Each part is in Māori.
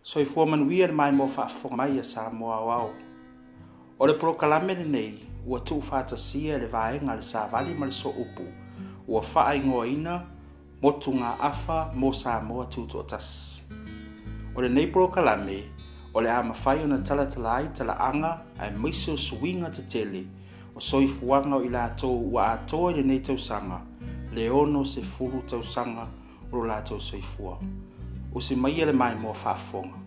Soifua manuia le mai mo whaafonga mai a Samoa wau. O le prokalame le nei, ua tu whaatasia le vaenga le savali ma le so upu, ua wha ingoa ina, motu ngā afa mo Samoa Tuto'atasi. O le nei prokalame, o le ama whai o na talatalai talaanga ai miso suinga te tele, o soifuanga o ila atou ua atoa i le nei tausanga, le ono se furu tausanga o la atou soifua. O se maia le mai mo whaafonga.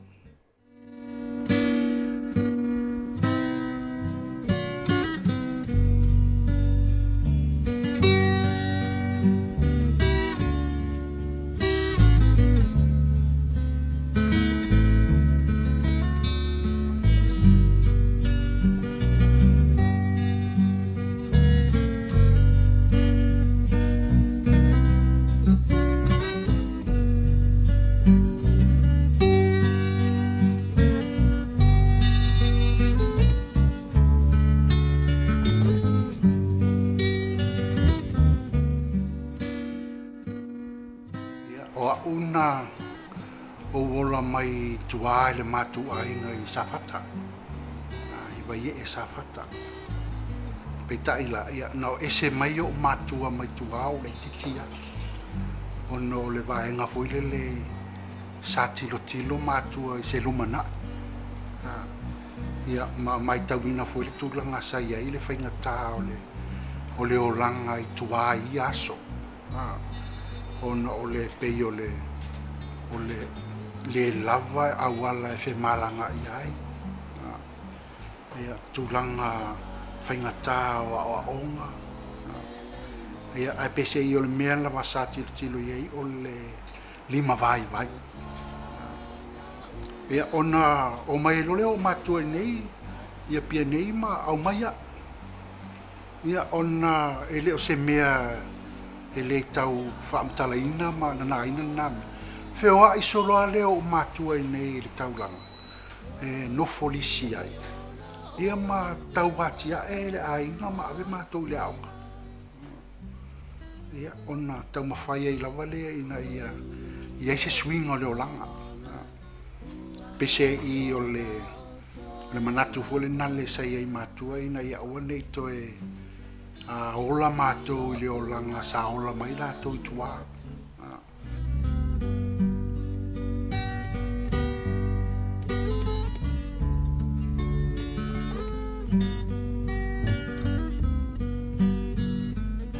Una o wola mai tua le matu ainga I safata. I vai e safata. Peta ila ia no ese mai o matua mai tua o le titia. Ono le vaenga foile le satilo tilo matua I se lumana. Ia mai tawina foile tulanga sa ia I le whainga tā o le olanga I tua I aso. Ona o le pei o le lava awala e fe malanga I ai. Ia tulanga whaingata o aonga. Ia ai pese I o le mea la wasa tilo iei o le lima vai. Ia ona o mai lole o matua nei, ia pia nei ma au maia. Ia ona ele o se mea ele tau whaamtalaina ma nanaina nami. Wheoa I solo a leo matua I nei le taulanga. No folisi ai. Ia ma tau watia le ainga ma ave matou le aonga. Ia ona tau mawhai I lava lea ina ia se swing o leo langa. Pese I o le manatu fole nale sa ia I matua ina ia ua nei toe ola matou I le olanga sa ola mai la to tua.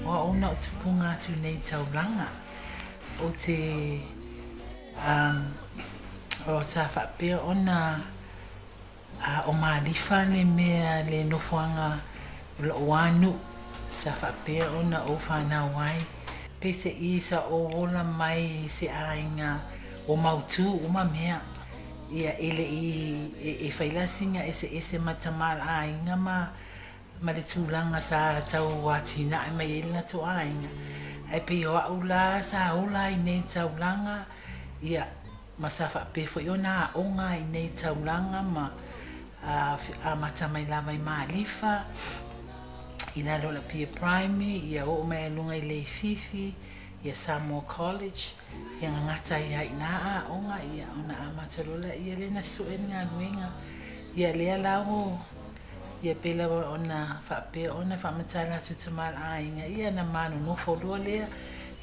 O ona o tupunga tu nei taulanga o te o sa whapea ona o maalifa le mea le nofuanga le oanu sa whapea ona o whanau ai. Pese I sa o ola mai se ainga o mautu o ma mea. Ia ele I whailasinga ese matamala ainga ma le tūlanga sa tau watina ai mai ele na to ainga. Ai pe o aula sa ola I nei taulanga. Ia ma sa whapea fo I ona onga I nei taulanga ma a matamai lava I maalifa. Ina lola pia primary, ia o mea lunga I le fifi, ia Samoa College, ia ngata ia ina onga ia ona amata lola ia le na suen ngā luenga, ia lea lao, ia pela ona whapea ona whamatala tu tamal ainga, ia na manu no wholua lea,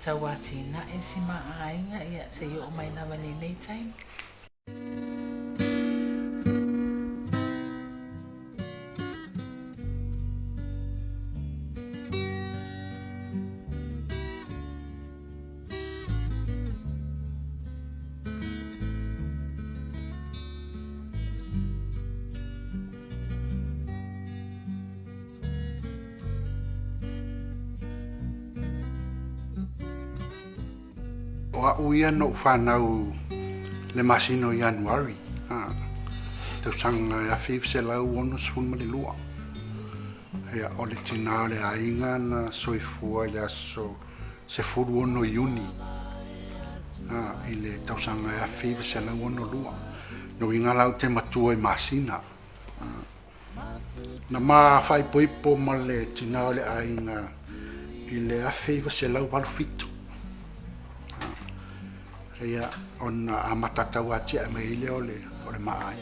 tawati na esima ainga, ia te i o mai nawa nei time. O uia no whanau le masino Januari. Tau sanga ia whiwse lau ono sfulma le lua. Ia o le tina le ainga na soifua le aso se furu ono Iuni. I le tau sanga ia whiwse lau ono lua. No inga lau te matua I masina. Na ma fai poipo ma le tina le ainga I le a whiwse lau walu fitu. ia ona amatatau atia mai le ole mai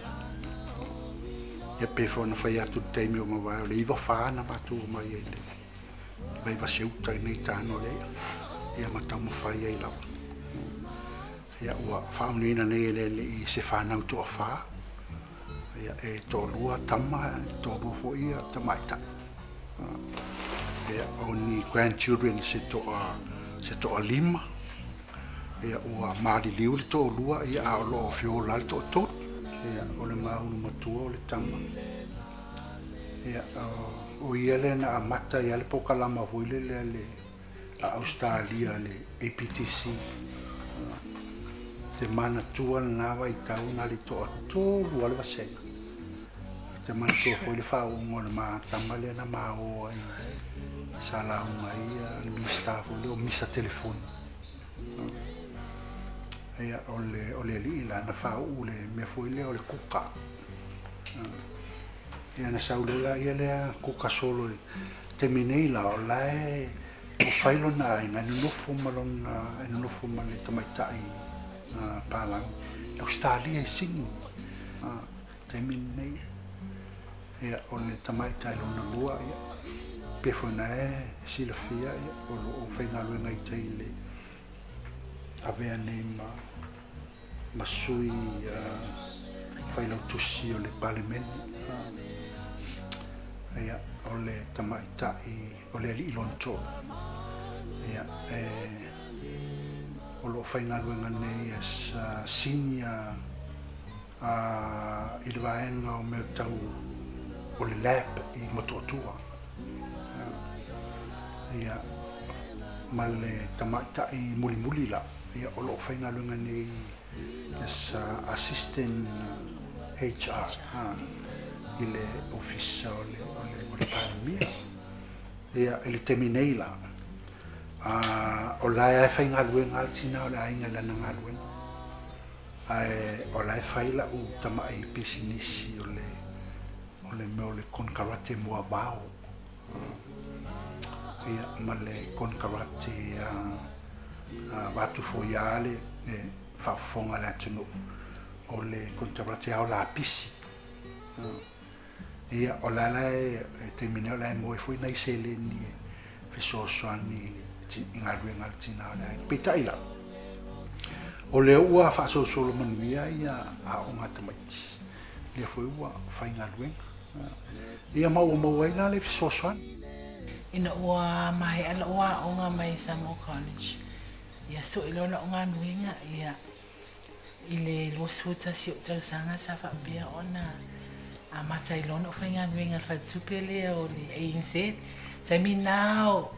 ia pe fona fai atu taimi o mawai o le iwa whaana matu o mai ele vai va seuta nei tano le ia matau mawhai ai lau ia ua whaamnuina nei le i se whanau to a wha ia e tōlua tama tōlua fo ia tamaita ia o ni grandchildren se to a lima ia ua maliliu le tōlua ia a o loo fiola le tō ia o le maunu matua o le tama ia o ia le na amata ia le pokalama fuile le a Australia le APTC te mana tua na wa i tau na li to tolu ale vasenga te mana tua foi le fa o ma tama le na ma o ai sala mai mi sta o misa telefone ia ole li la na fa o le me foi le o le kuka ia na saule la ia le kuka solo te minei la o la o failo na inga no fumalona no fumale tamaitai palang Australia sing te minei ia ole tamaitai lo na lua ia pefona silafia ia o fainalo ngai teile avea nema masui failo tusi o le parliament ia ole tamaitai ole li lonto ia o lo fainalo ngane as senior i le vaenga o me tau o le lab i mototua ia male tamata i muli la ia o lo fainalo ngane as assistant HR i le office o le pandemia ia ele terminei la o la fai ngalue ngaltina o la inga lana ngalue o la fai la u tama ai pisinisi o le me o le konkarate mua bao ia male konkarate watu foiale whafonga la tunu o le konkarate au la pisi ia o la termine o la mo foi nei sele ni fesosoani ngalue ngaltina o la pita ila o le ua fa so manuia ia a o ngata maiti le foi ua fai ngalue ia mau ai la le fesosoani ina ua mai ala ua onga mai Samoa College ia so ilona onga nuinga ia ile lo suta si o sanga sa fa bia ona a matai lona o whainga nuinga fa tupele o le ANC tai mi nao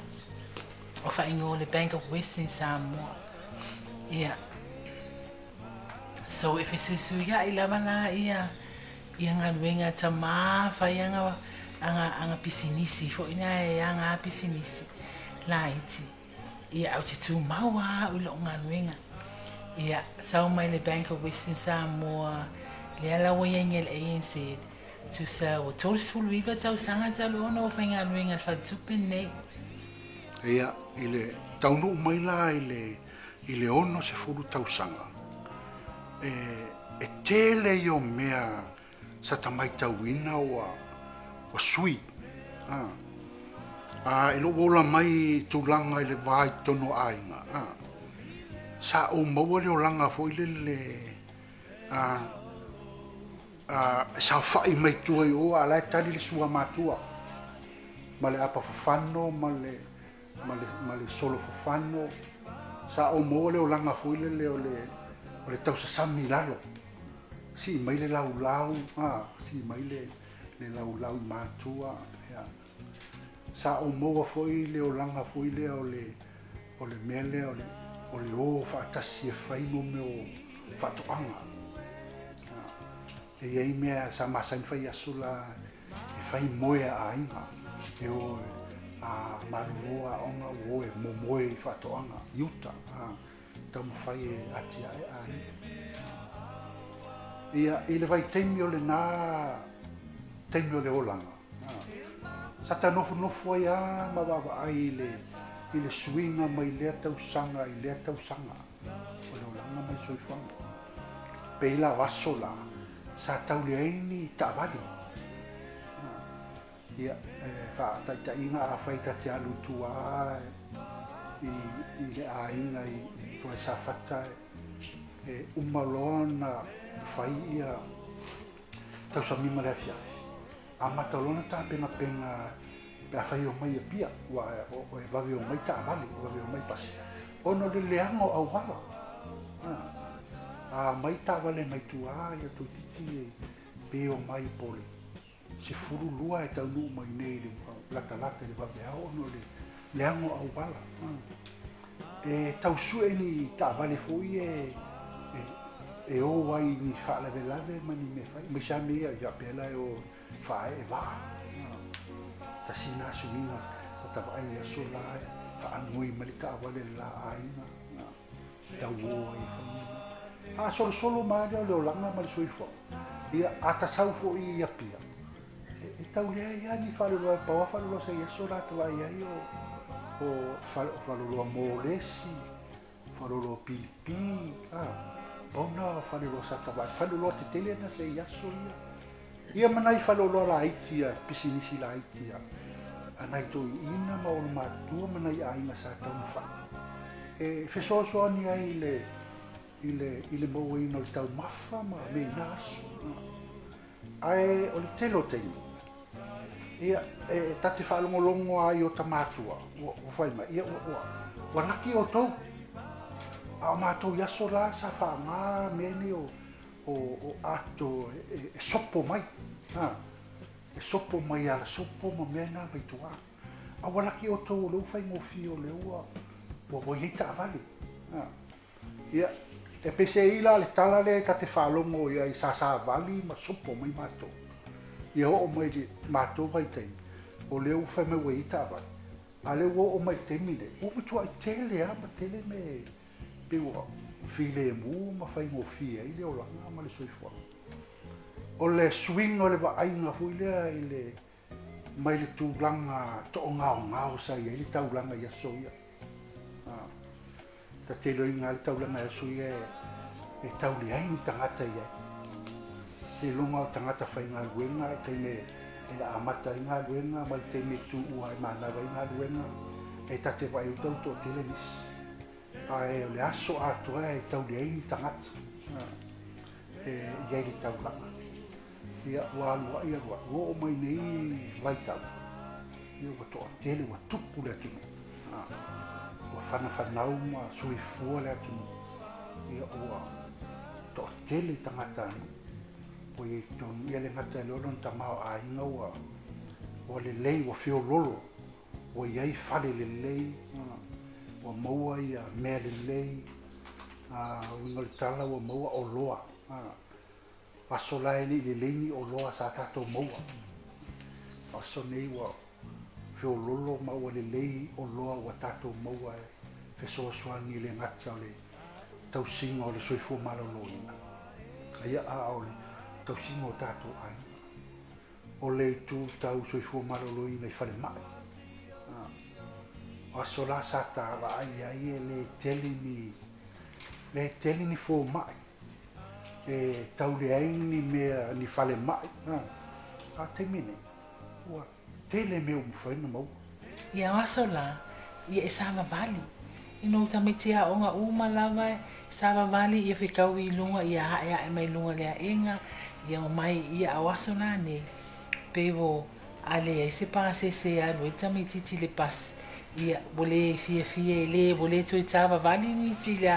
o whainga o le Bank of Western Samoa ia so if susu ia ila mana ia ngā nuinga ta maa whaianga anga pisinisi fo ina anga pisinisi la iti ia au te tu maua ulo ngā nuinga ia sau mai le Bank of Western Samoa le ala wayenga le ANC tu sa o tolsul viva tau sanga talo no whainga nuinga fa tupe nei ia ile taunu mai la ile ono se furu tau sanga e tele yo mea sa tamai tauina wa sui ilo wola mai tulanga ile vai tono ainga sa o maua le o langa fo ile sa fai mai tuai o ala tali le sua matua male apa fafano male solo fafano sa o maua le o langa fo ile le tau sa sami lalo si mai le lau si mai le lau matua ya sa o maua fo ile o langa fo ile o le mele o le o fatasi fai mo me o fatoanga e ai mea sa masai fai asula e fai moea ainga e o a marua onga o e momoe fatoanga yuta tamu fai ati ai ia ile vai temio le na temio le olanga sa ta nofu ai a mababa ai ile suinga mai le tau sanga o le olanga mai mai soifanga. Peila waso la sa tauleini ta'avali. Ia fa ta inga a faita te alu tua i le ainga i ko sa fata umalona fai ia tau sa mi mare fia. Amatalona ta pena pe fai o mai pia wa o va o mai ta'avali, va o mai pas. Ono le leango au wala. Mai ta'avale mai tua ia tu titi pe o mai pole. Se furu lua e tau nuu mai nei le lata le vaveao ono le ango au wala. Tau sue ni ta'avale foi e o wai ni whaalave mani me fai. Me sa mea ia pela o whae e waa. Ta sina suminga sa tawai a sola whaangui mali ta'avale la aina. Tau o ai whamina. Solo maa leo langa mali soifo. Ia atasau fo i ia pia. Tau lea ia ni whaloloa paua whaloloa sa ia so rata wai ai o whaloloa Molesi, whaloloa Pilipi, pauna whaloloa sa tawai, whaloloa te tele na sa ia so ia. Ia manai whaloloa la aiti ia, pisinisi la aiti ia. Anai toi ina ma o matua manai aina sa tauna wha. Whesoasoa ni ai ile mau ino i tau mafa ma me naso. Ai o le telo tengi. Ia tati whaalongolongo ai o tamatua o whaima ia o naki o tau a mātou yaso la sa whaanga meni o ato sopo mai sopo mai ala sopo ma mena mai tua a wanaki o tau o leu whaingo fio leu o hei ta'avali ia pese ila le tala le kate whaalongo ia i sa vali ma sopo mai mātou ia o mai le mātou vai tei o leu whai mai wei tāwai a leu o mai temine o mitua i tele ma tele me pe o file mu ma whai ngo fia i leo langa ma le soifua o le swing o le wa ainga hui lea i le mai le tūlanga to o ngao sa ia i le taulanga ia soia ta telo i ngā le taulanga ia soia e tauli aini tangata ia se longa o tangata whai ngā luenga e teime e amata i ngā luenga mai teime tu ua e manawa i ngā luenga e tate wai utau to tele nisi a e le aso atua e tauli aini tangata iai le taulanga ia ua alua ia rua ua o mai nei vai tau ia ua toa tele ua tupu le atunu ua whanau ma suifua le atunu ia ua toa tele tangata anu o i tonu ia le ngata e lolo ta mao a inga o le lei o fio lolo o iai whale le lei o maua ia mea le lei o inga le tala o maua o loa aso lai le leini o loa sa tato maua aso nei o fio lolo maua le lei o loa o tato maua e fesoasoani le ngata o le tausinga o le soifua malolo ina aia a o le tausinga o tātou ai. O le tū tau soifua marolo i nei whare mai. O aso la sa tāwa ai le teli ni fō mai. E tau le aini mea ni whale mai. A te mine. Ua tele mea umwhaina mau. Ia aso la, ia e sama vali. Ino tamitia o ngā uma lawa, sama vali ia whikau i lunga, ia haea e mai lunga lea enga, ia o mai ia awaso nā ne pewo ale ai se pa se alu e tamititi le pas ia bole fia le bole toi tava vali ni si le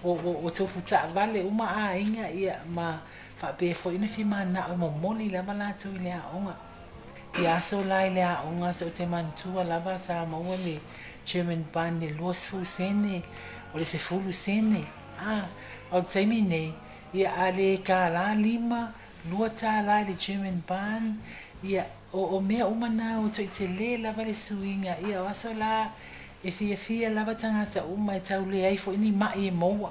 o tofu ta vale uma a inga ia ma fa pe fo ina fi mana o mo moli la bala tu le onga ia so lai le onga so te mantua lava sa mo le German band le los fu sene o le se fu sene o tsemi nei ia ale ka la lima lua ta la le German band ia o mea umana o toi te le lava le suinga ia o aso la e fia lava tangata uma e tau le ai fo ini mai e moa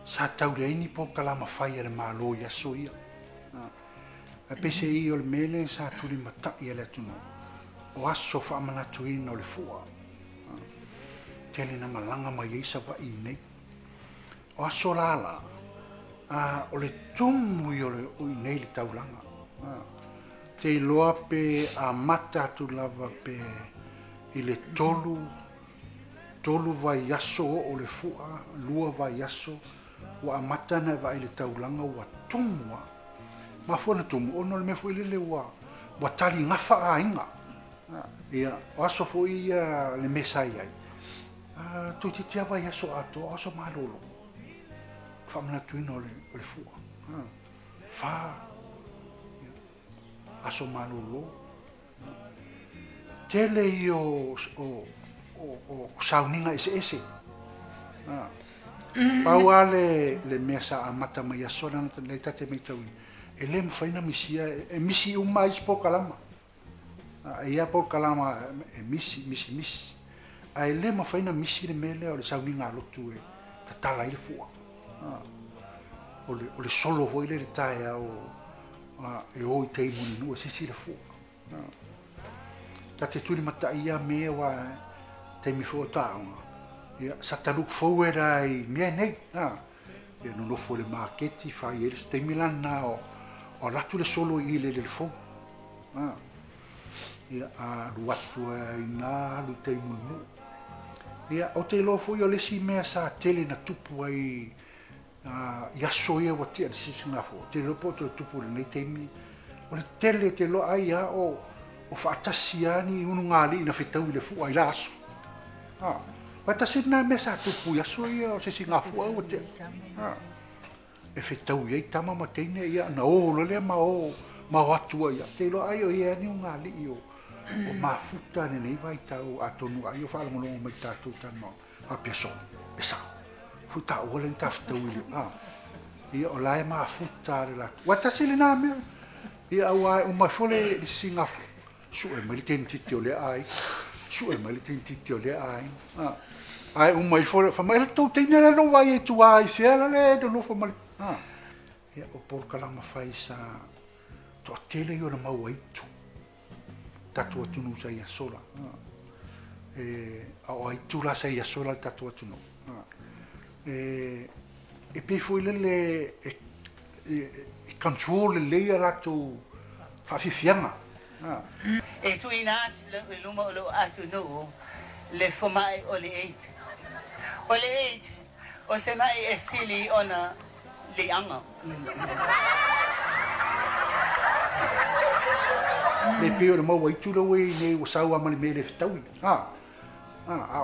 sa tau le ini po kalama fai le malo ia so ia a pese i o le mele sa tuli mata ia le tunu o aso fa mana tuina o le fua tele na malanga mai isa wa i nei o aso lala o le tumu i o nei le taulanga te loa pe a mata tu lava pe i le tolu vai aso o le fua lua vai aso wa a mata na vai le taulanga wa tumu ma fona tumu ono le me fu le wa tali ngafa a inga ia o aso fu ia le mesai ai tu ti tia vai aso aso malolo fa mna tuino le fua fa aso malolo tele io o sauninga ese pauale le mesa a mata mai aso na le tate mai tau e le mfaina misia e misi uma ispo kalama ia por kalama e misi ai le mfaina misi le mele o le sauninga lotu e tatala i le fua o le solo foi le tae au e o i tei muni nu e sisi le fua tate tuli mata ia mea wa te mi fo taonga ia sataluk fo era i mea nei ia no fo le marketi fa i te milan na o latu le solo i le fo ia a luatu ina lu te muni ia o te lo fo i o le si mea sa tele na tupu ai ia soia wa te sisi na fo te lo po to tupu le nei temi o le tele te lo ai o faatasiani unu ngali na fitau le fu ai laso fatasina me sa tupu ia soia o sisi na fu o te e fitau ia tama matene ia na o lo le ma watu ia te lo ai o ia ni ngali io o mafuta ne nei vai tau atonu ai o fala mo mai tatu tano a peso esa futa o le tafta uli ia o lai mafuta la watasile na me ia wa o ma fole singa su e mai tenti o le ai ai o mai fole fa mai to tene la no vai tu ai se la le do no fa mai ia o por kala ma fai sa to tele yo na mau itu tatu tu no sai sola o ai tu la sai sola tatu tu no e pe foi le control le la tu fa fianga e tu inat le lumo lo atu no le fomai o le eight o se mai e sili ona le anga le pio le mau itu lo we ne o sau amali me le tau a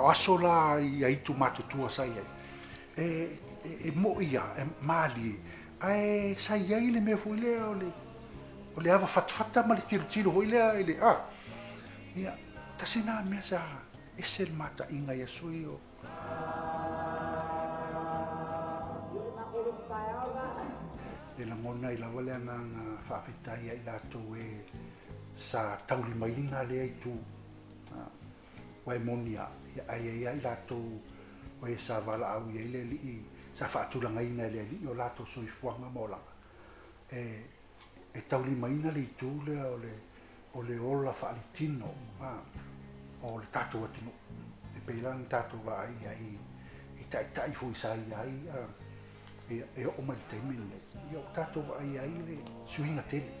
asola ia itu matutua sai e mo ia mali ai sai ai le me foi le o le ava fatfata ma le tiro hoi lea ele ia tasina mea sa ese mata inga ia sui o e la mona i la wale anga whawhitai ai lato e sa tauli mainga lea i tu wai monia ai lato o e sa wala au i le li sa whaatulanga ina lea li o lato sui fuanga molanga e tauli maina le tule o le ola faalitino o le tato atino e peilan tato va ai tai foi sai ai e o mai te mine e o tato va ai le suinga tele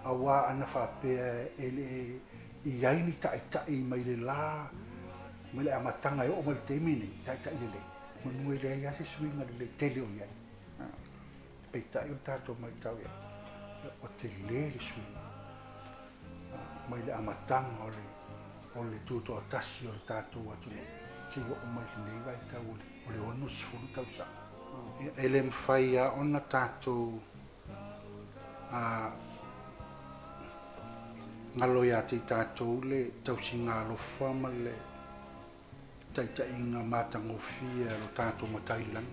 awa ana fa pe ele i ai ni tai mai le la mai le amatanga e o mai te mine tai le mo le ai se suinga le tele o ai pe tai o tato mai tau ia o te leri sui mai le amatanga o le tuto'atasi o le tātou atu ke o mai nei vai tau o le onu sifuru tau sa e le mwhai a ona tātou ngalo ia te tātou le tau si ngā lofa ma le taitainga matangofia lo tātou matailang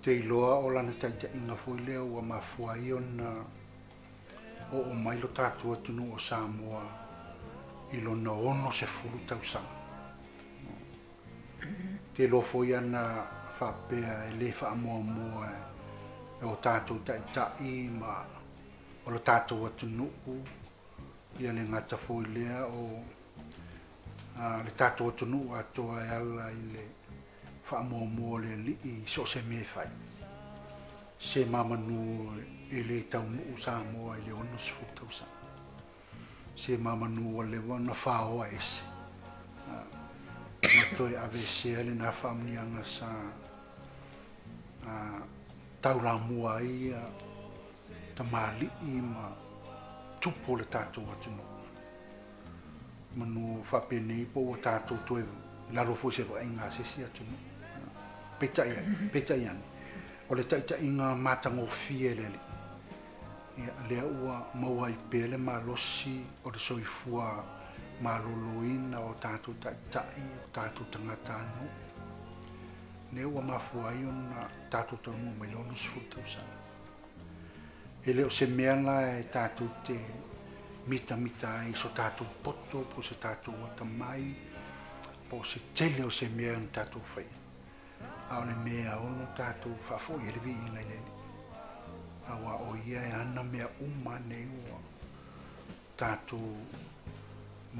te iloa o lana taitainga foi lea ua mafuai ona o mai lo tātou atunu o Samoa i lo na ono se furu tausanga. Te lo foi ana whapea e le whaamoa e o tātou taitai ma o lo tātou atunu ia le ngata foi lea o le tātou atunu atoa e ala i le whaamoamoa le li I so se me whai. Se mamanu e le tau nuu Samoa I le ono sifutau sa. Se mamanu o le wana whaoa ese. Matoi ave sea le na whamunianga sa taura mua ia tamali I ma tupo le tātou atunu. Manu whapene po o tātou toe laro fose wa inga sesi atunu. Peta iani. O le taita inga matango fie lele. Lea ua maua I pele malosi o le soifua maloloina o tātou taitai o tātou tangata anu. Lea ua mafuai o na tātou taunu mai lono sifutau sana. E leo se meanga e tātou te mita ai so tātou poto po se tātou watamai po se tele o se meanga tātou whai. A ole mea ono tātou whafo I le vi inga ineni. Awa o ia e ana mea uma nei ua tātou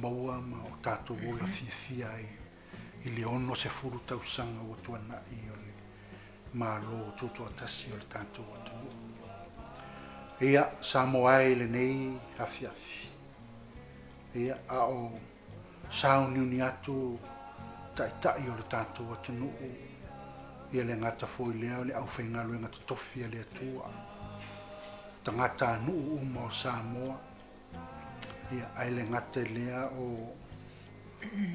maua ma o tātou wola fia I le ono se furu tausanga o tuana I o le Ma Lou Tuto'atasi o le tātou atunu. Ia Samoa le nei afi. Ia a o sauni uni atu tai o le tātou atunu. Ia le ngata foi lea le au whaingalo e ngata tofi le atua. Tangata anu uma o Samoa. Ia ai le ngata lea o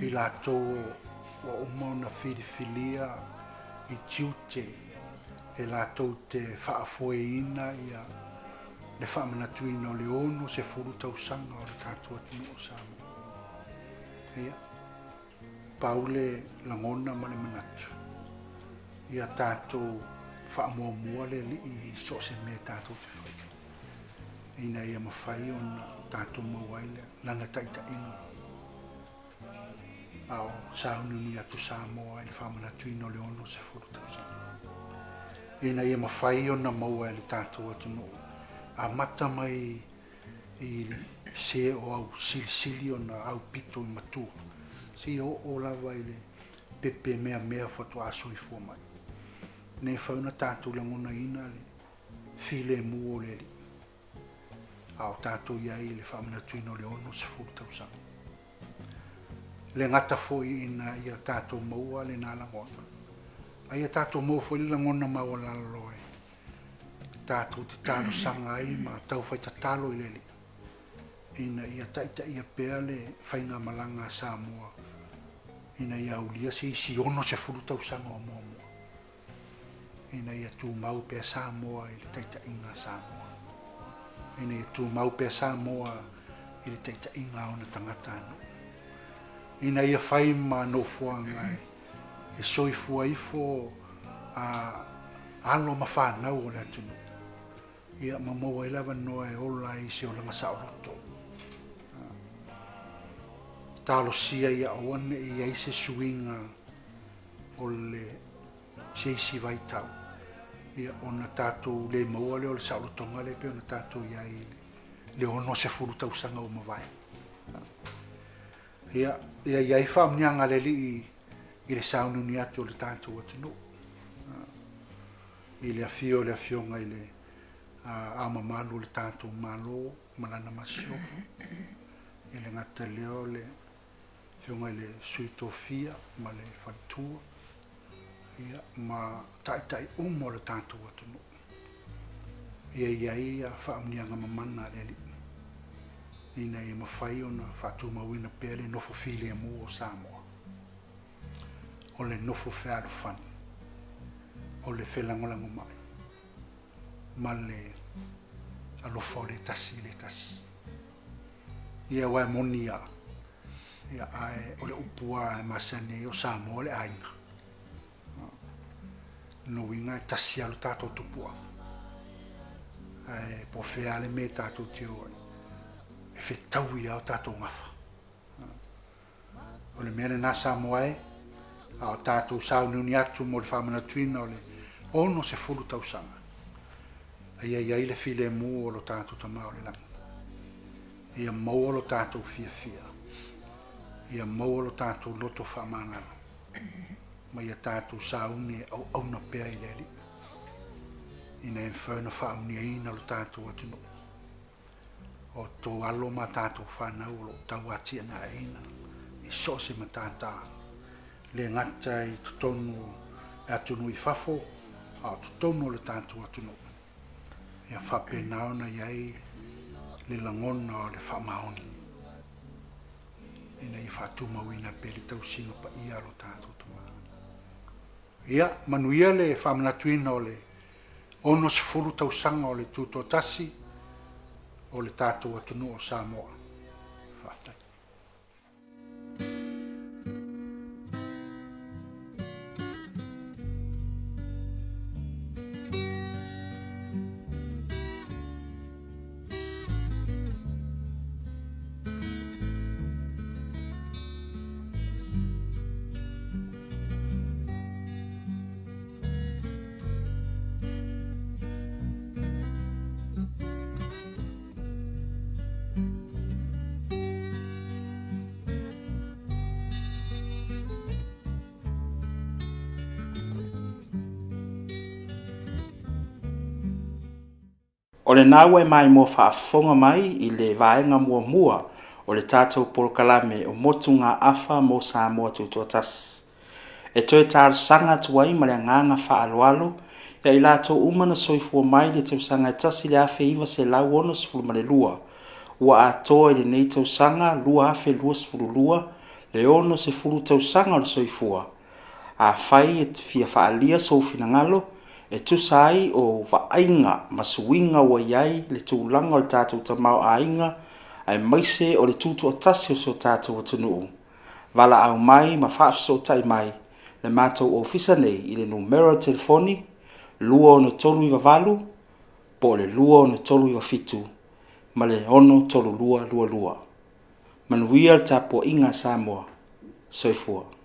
I lātou o uma o na whiriwhilia I tiute e lātou te whaafoeina ia le whaamanatuina o le ono se furu tausanga o le tātou atunu o Samoa. Ia, paule langona ma le manatu. Ia tātou whaamuamua le li I so se me tātou te whai. Ina ia mawhai o na tātou mawaile lana taita inga. Ao saununi atu Samoa I le whaamanatuina o le ono se furu tausanga. Ina ia mawhai o na mawaile tātou atunu a mata mai I se o au silisili o na au pito I matu. Si o lava I le pepe mea whatua aso I fua mai. Ne whauna tātou langona ina le file mu o le li. Ao tātou iai le whamanatuina o le ono se furu tausanga. Le ngata foi ina ia tātou maua le nā langona. Aia tātou maua foi le langona maua lalaloe. Tātou te talo sanga ai ma tau whai tatalo I leli. Ina ia taita ia pea le whainga malanga Samoa. Ina ia ulia se isi ono se furu tausanga o mua. Ina ia tu mau pea Samoa I le taita inga Samoa. Ina ia tu mau pea Samoa I le taita inga o na tangata anu. Ina ia whai ma no fuanga e soifua ifo a alo ma whanau o le atunu. Ia mamaua I lava noa e ola I se o langa saoroto. Talo sia ia oane I aise suinga o le seisi vaitau. Ia ona tātou le maua le o le saorotonga le pe ona tātou iai le ono se furu tausanga o mawai. Ia iai whaamnianga le li I le saununi atu o le tātou atunu. I le afio le afionga I le a mamalu le tātou malo malana masio. I le ngata leo le fionga I le suitofia ma le whantua. Ia ma tai umo le tātou atunu. Ia whaamnianga mamana le li. Ina ia mawhai o na whatu mawina pēr le nofo file mu o Samoa. O le nofo whēru whani. O le whelangolango mai. Ma le alofo le tasi. Ia wai monia. Ia ai o le upua e masane o Samoa le aina. No winga e tasi alo tātou tupua. Ai po whea le me tātou te oi. E whetaui au tātou ngafa. O le mea nā Samoa e, a o tātou saununi atu mo le whamanatuina o le ono se furu tausanga. Ia le file mu o lo tātou tamau le langi. Ia mau o lo tātou fia. Ia mau o lo tātou loto whamangaro. ma ia tātou sauni au na pea i leli. Ina e whauna whaunia ina lo tātou atunu. O tō alo ma tātou whanau lo tau atia na eina. I so se ma tātā. Le ngata i tutonu atunu i whafo, a tutonu le tātou atunu. Ia whape naona iai le langona o le whamaoni. Ina i whatumawina peri tau singa pa ia lo tātou tuma. Ia, manuia le whamanatuina o le ono se furu tau sanga o le tuto'atasi o le tātou atunu o Samoa. Whātai. O le nawe mai mo whaafonga mai i le vaenga mua o le tātou porokalame o motu ngā awha mo Samoa tuto'atasi. E toi tāra sanga tuai ma le nganga whaaloalo, ia i lātou umana soifua mai le tau sanga e tasi le awhe iwa se lau ono sifuru ma le lua. Ua atoa i le nei tau sanga lua awhe lua sifuru lua, le ono se furu tau sanga o le soifua. A whai e fia whaalia sofina ngalo, e tusai o vaainga masuinga wa iai le tūlanga o le tātou tamau ainga ai maise o le tuto'atasi o so tātou atunuu. Vala au mai ma whaafso tai mai le mātou ofisa nei i le numero telefoni 213 po le 213 ma le 13222. Manuia le tapo inga Samoa. Soifua.